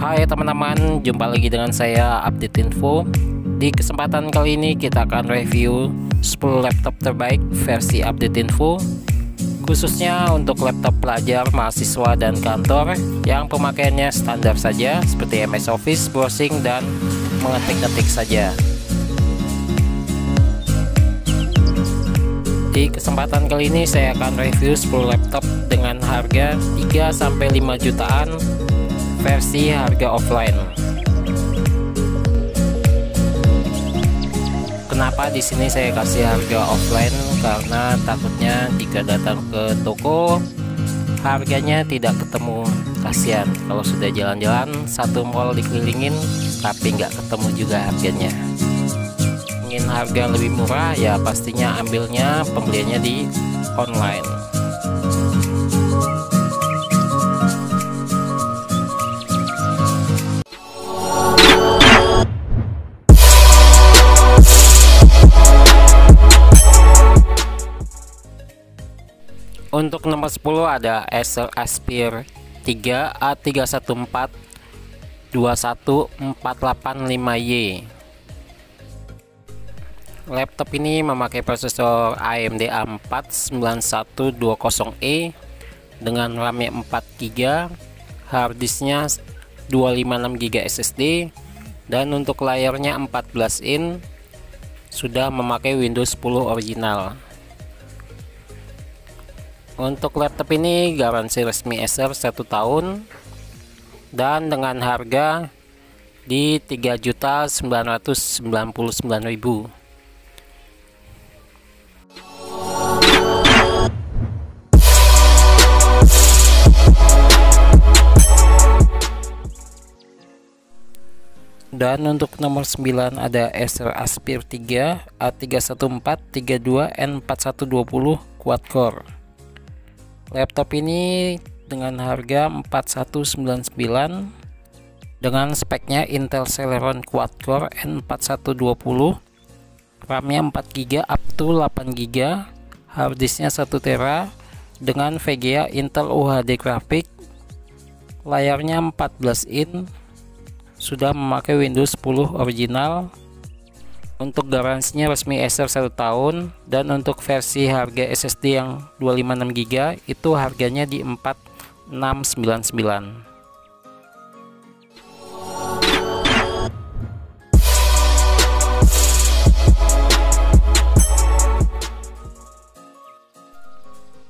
Hai teman-teman, jumpa lagi dengan saya Update Info. Di kesempatan kali ini kita akan review 10 laptop terbaik versi Update Info, khususnya untuk laptop pelajar, mahasiswa, dan kantor yang pemakaiannya standar saja seperti MS Office, browsing, dan mengetik-ketik saja. Di kesempatan kali ini saya akan review 10 laptop dengan harga 3-5 jutaan versi harga offline. Kenapa di sini saya kasih harga offline? Karena takutnya jika datang ke toko harganya tidak ketemu. Kasihan kalau sudah jalan-jalan satu mall dikelilingin tapi nggak ketemu juga harganya. Ingin harga lebih murah ya pastinya ambilnya pembeliannya di online. Untuk nomor 10 ada Acer Aspire 3 A314 21485Y. Laptop ini memakai prosesor AMD A4 9120E dengan RAM-nya 4GB, harddisknya 256GB SSD, dan untuk layarnya 14 in, sudah memakai Windows 10 original. Untuk laptop ini garansi resmi Acer 1 tahun dan dengan harga di 3.999.000. Dan untuk nomor 9 ada Acer Aspire 3 A31432N4120 quad core. Laptop ini dengan harga 4199 dengan speknya Intel Celeron quad core N4120, RAM-nya 4GB up to 8GB, harddisknya 1TB dengan VGA Intel UHD grafik, layarnya 14 in, sudah memakai Windows 10 original. Untuk garansinya resmi Acer 1 tahun, dan untuk versi harga SSD yang 256GB itu harganya di 4699.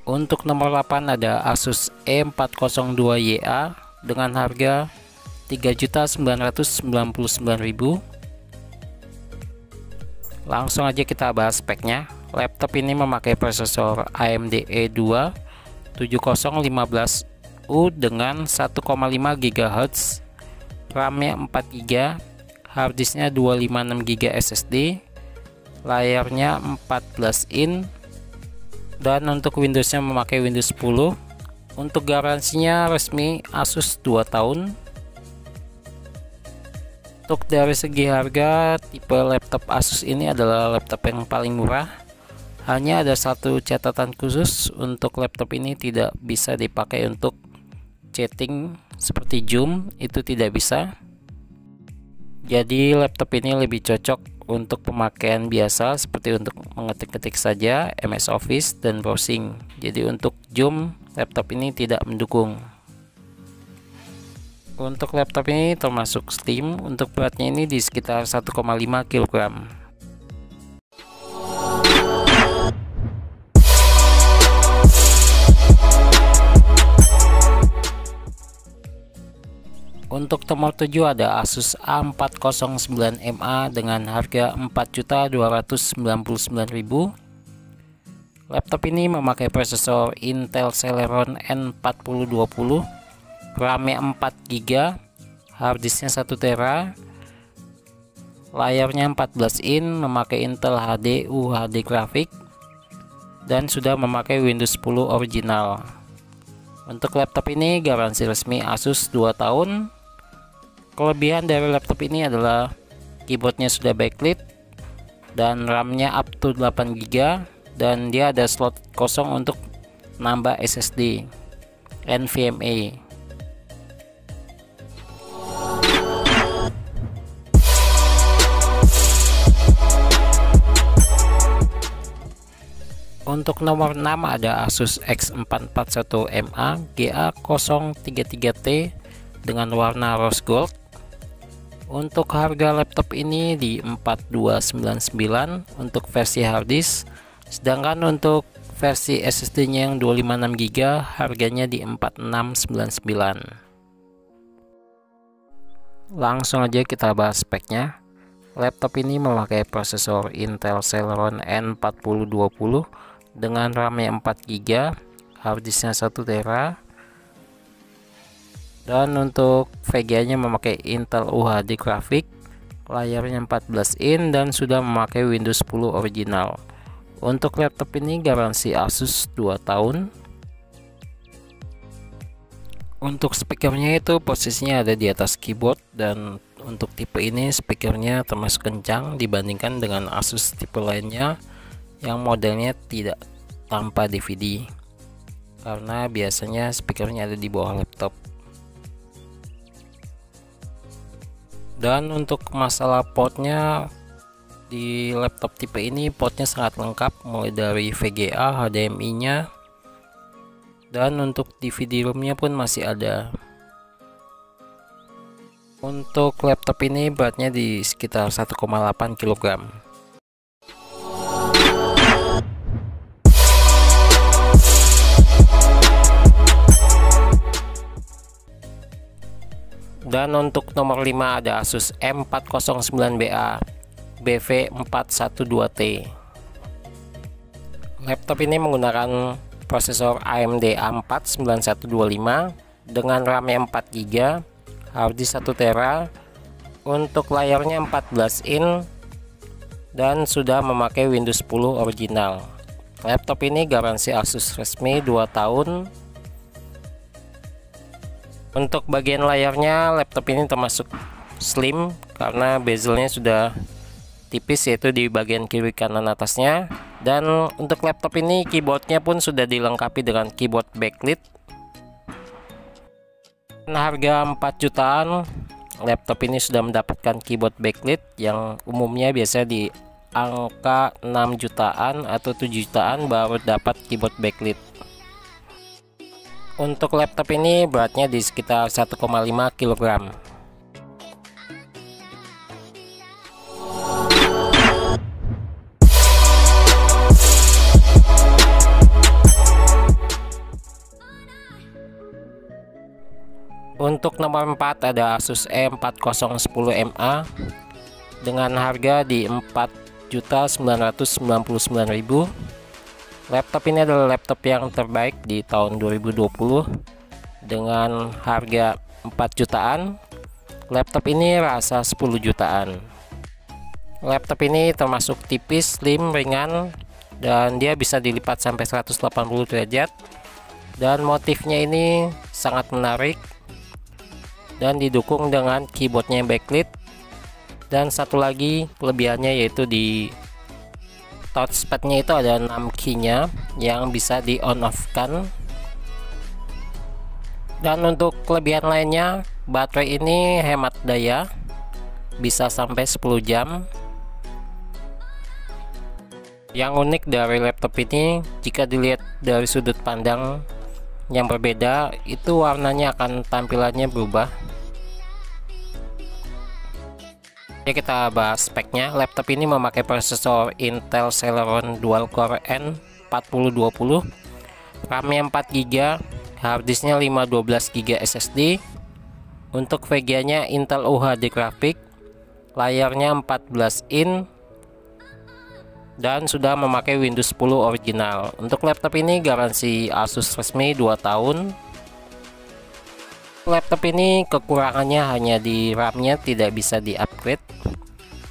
Untuk nomor 8 ada Asus E402YA dengan harga 3.999.000. Langsung aja kita bahas speknya. Laptop ini memakai prosesor AMD E2 7015U dengan 1,5 GHz, RAM-nya 4GB, harddisknya 256GB SSD, layarnya 14 in, dan untuk Windowsnya memakai Windows 10. Untuk garansinya resmi Asus 2 tahun. Untuk dari segi harga, tipe laptop Asus ini adalah laptop yang paling murah. Hanya ada satu catatan khusus, untuk laptop ini tidak bisa dipakai untuk chatting seperti Zoom, itu tidak bisa. Jadi laptop ini lebih cocok untuk pemakaian biasa seperti untuk mengetik-ketik saja, MS Office, dan browsing. Jadi untuk Zoom, laptop ini tidak mendukung. Untuk laptop ini termasuk Steam. Untuk beratnya ini di sekitar 1,5 kg. Untuk nomor 7 ada Asus A409MA dengan harga 4.299.000. Laptop ini memakai prosesor Intel Celeron N4020, RAM-nya 4GB, harddisknya 1TB, layarnya 14 in, memakai Intel HD UHD grafik, dan sudah memakai Windows 10 original. Untuk laptop ini garansi resmi Asus 2 tahun. Kelebihan dari laptop ini adalah keyboardnya sudah backlit dan RAM-nya up to 8GB, dan dia ada slot kosong untuk nambah SSD NVMe. Untuk nomor 6 ada Asus X441MA GA033T dengan warna rose gold. Untuk harga laptop ini di 4299 untuk versi harddisk, sedangkan untuk versi SSD-nya yang 256GB harganya di 4699. Langsung aja kita bahas speknya. Laptop ini memakai prosesor Intel Celeron N4020 dengan RAM-nya 4GB, harddisknya 1TB, dan untuk VGA-nya memakai Intel UHD grafik, layarnya 14 in dan sudah memakai Windows 10 original. Untuk laptop ini garansi Asus 2 tahun. Untuk speakernya itu posisinya ada di atas keyboard, dan untuk tipe ini speakernya termasuk kencang dibandingkan dengan Asus tipe lainnya yang modelnya tidak tanpa DVD, karena biasanya speakernya ada di bawah laptop. Dan untuk masalah portnya, di laptop tipe ini portnya sangat lengkap, mulai dari VGA, HDMI nya, dan untuk DVD room-nya pun masih ada. Untuk laptop ini beratnya di sekitar 1,8 kg. Dan untuk nomor 5 ada Asus M409BA BV412T. Laptop ini menggunakan prosesor AMD A4 9125 dengan RAM-nya 4GB, harddisk 1TB. Untuk layarnya 14 in dan sudah memakai Windows 10 original. Laptop ini garansi Asus resmi 2 tahun. Untuk bagian layarnya, laptop ini termasuk slim karena bezelnya sudah tipis, yaitu di bagian kiri kanan atasnya. Dan untuk laptop ini keyboardnya pun sudah dilengkapi dengan keyboard backlit. Dan harga 4 jutaan, laptop ini sudah mendapatkan keyboard backlit yang umumnya biasa di angka 6 jutaan atau 7 jutaan baru dapat keyboard backlit. Untuk laptop ini beratnya di sekitar 1,5 kg. Untuk nomor 4 ada Asus E4010MA dengan harga di 4.999.000. Laptop ini adalah laptop yang terbaik di tahun 2020 dengan harga 4 jutaan. Laptop ini rasa 10 jutaan. Laptop ini termasuk tipis, slim, ringan, dan dia bisa dilipat sampai 180 derajat. Dan motifnya ini sangat menarik dan didukung dengan keyboardnya backlit. Dan satu lagi kelebihannya yaitu di touchpadnya itu ada 6 key-nya yang bisa di on off kan. Dan untuk kelebihan lainnya, baterai ini hemat daya, bisa sampai 10 jam. Yang unik dari laptop ini, jika dilihat dari sudut pandang yang berbeda, itu warnanya akan tampilannya berubah. Oke, kita bahas speknya. Laptop ini memakai prosesor Intel Celeron Dual Core N4020, RAM-nya 4GB, harddisknya 512GB SSD. Untuk VGA-nya Intel UHD grafik, layarnya 14 in dan sudah memakai Windows 10 original. Untuk laptop ini garansi Asus resmi 2 tahun. Laptop ini kekurangannya hanya di RAM-nya tidak bisa di-upgrade.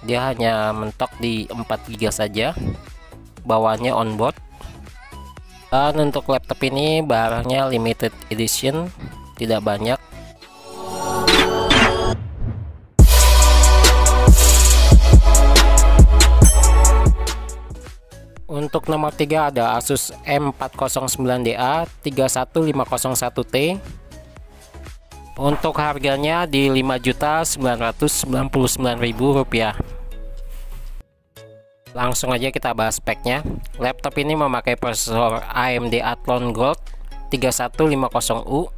Dia hanya mentok di 4GB saja. Bawaannya onboard. Dan untuk laptop ini barangnya limited edition, tidak banyak. Untuk nomor 3 ada Asus M409DA 31501T. Untuk harganya di Rp5.999.000. Langsung aja kita bahas speknya. Laptop ini memakai prosesor AMD Athlon Gold 3150U.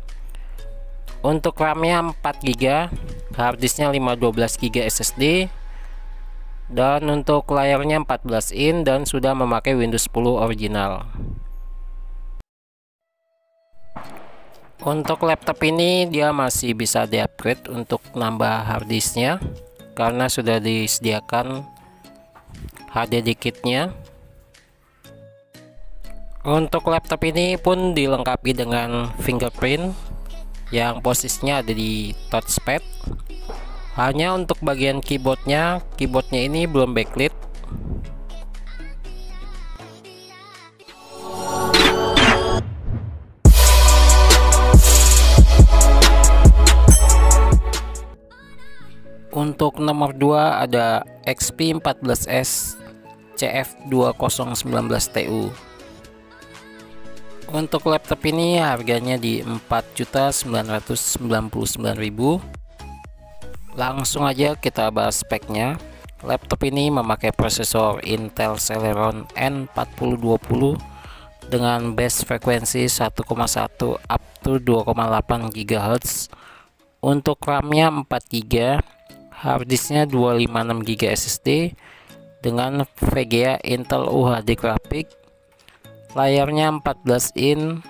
Untuk RAM-nya 4GB, harddisknya 512GB SSD, dan untuk layarnya 14 in dan sudah memakai Windows 10 original. Untuk laptop ini dia masih bisa di-upgrade untuk nambah harddisknya karena sudah disediakan HDD kitnya. Untuk laptop ini pun dilengkapi dengan fingerprint yang posisinya ada di touchpad. Hanya untuk bagian keyboardnya ini belum backlit. Untuk nomor 2 ada XP 14S CF2019TU. Untuk laptop ini harganya di 4.999.000. Langsung aja kita bahas speknya. Laptop ini memakai prosesor Intel Celeron N4020 dengan base frekuensi 1,1 up to 2,8 GHz. Untuk RAM-nya 4GB, harddisknya 256GB SSD dengan VGA Intel UHD grafik, layarnya 14 in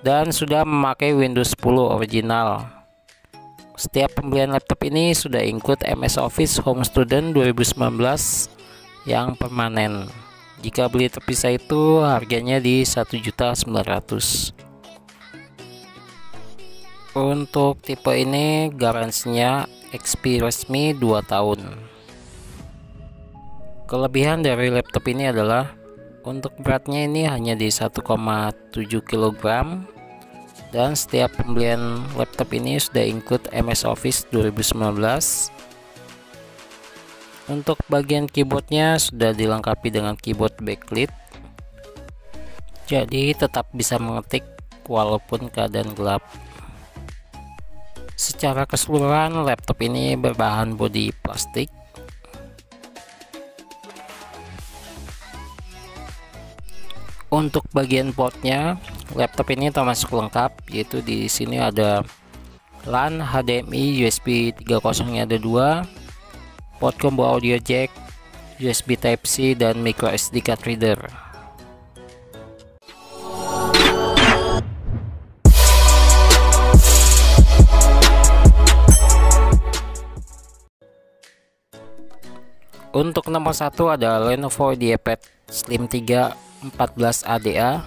dan sudah memakai Windows 10 original. Setiap pembelian laptop ini sudah include MS Office Home Student 2019 yang permanen. Jika beli terpisah itu harganya di 1.900.000. Untuk tipe ini garansinya XP resmi 2 tahun. Kelebihan dari laptop ini adalah untuk beratnya ini hanya di 1,7 kg dan setiap pembelian laptop ini sudah include MS Office 2019. Untuk bagian keyboardnya sudah dilengkapi dengan keyboard backlit, jadi tetap bisa mengetik walaupun keadaan gelap. Secara keseluruhan laptop ini berbahan bodi plastik. Untuk bagian portnya, laptop ini termasuk lengkap, yaitu di sini ada LAN, HDMI, USB 3.0-nya ada 2, port combo audio jack, USB Type-C dan micro SD card reader. Untuk nomor 1 ada Lenovo IdeaPad Slim 3 14 ADA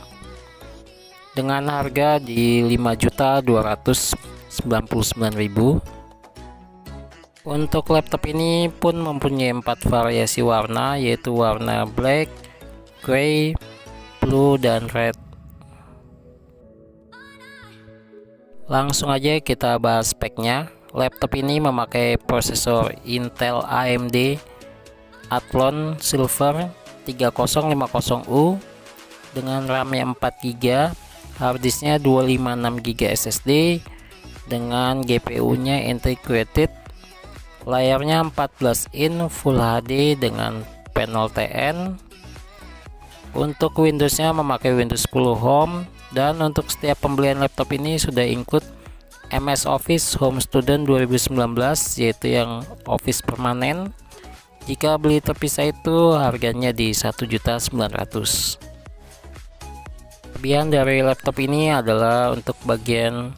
dengan harga di 5.299.000. Untuk laptop ini pun mempunyai 4 variasi warna, yaitu warna black, gray, blue, dan red. Langsung aja kita bahas speknya. Laptop ini memakai prosesor Intel AMD Athlon Silver 3050U dengan RAM-nya 4GB, harddisknya 256GB SSD dengan GPU-nya integrated, layarnya 14 in Full HD dengan panel TN. Untuk Windows-nya memakai Windows 10 Home, dan untuk setiap pembelian laptop ini sudah include MS Office Home Student 2019, yaitu yang Office permanen. Jika beli terpisah itu harganya di 1.900.000. Kelebihan dari laptop ini adalah untuk bagian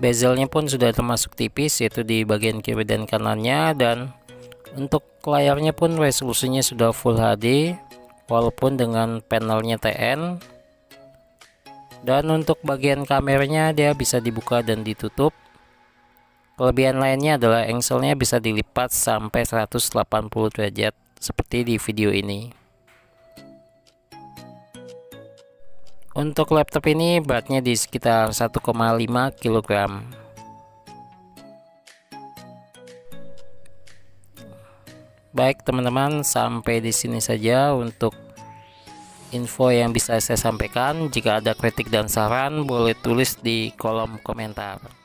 bezelnya pun sudah termasuk tipis, yaitu di bagian kiri dan kanannya, dan untuk layarnya pun resolusinya sudah Full HD walaupun dengan panelnya TN. Dan untuk bagian kameranya dia bisa dibuka dan ditutup. Kelebihan lainnya adalah engselnya bisa dilipat sampai 180 derajat seperti di video ini. Untuk laptop ini beratnya di sekitar 1,5 kg. Baik teman-teman, sampai di sini saja untuk info yang bisa saya sampaikan. Jika ada kritik dan saran boleh tulis di kolom komentar.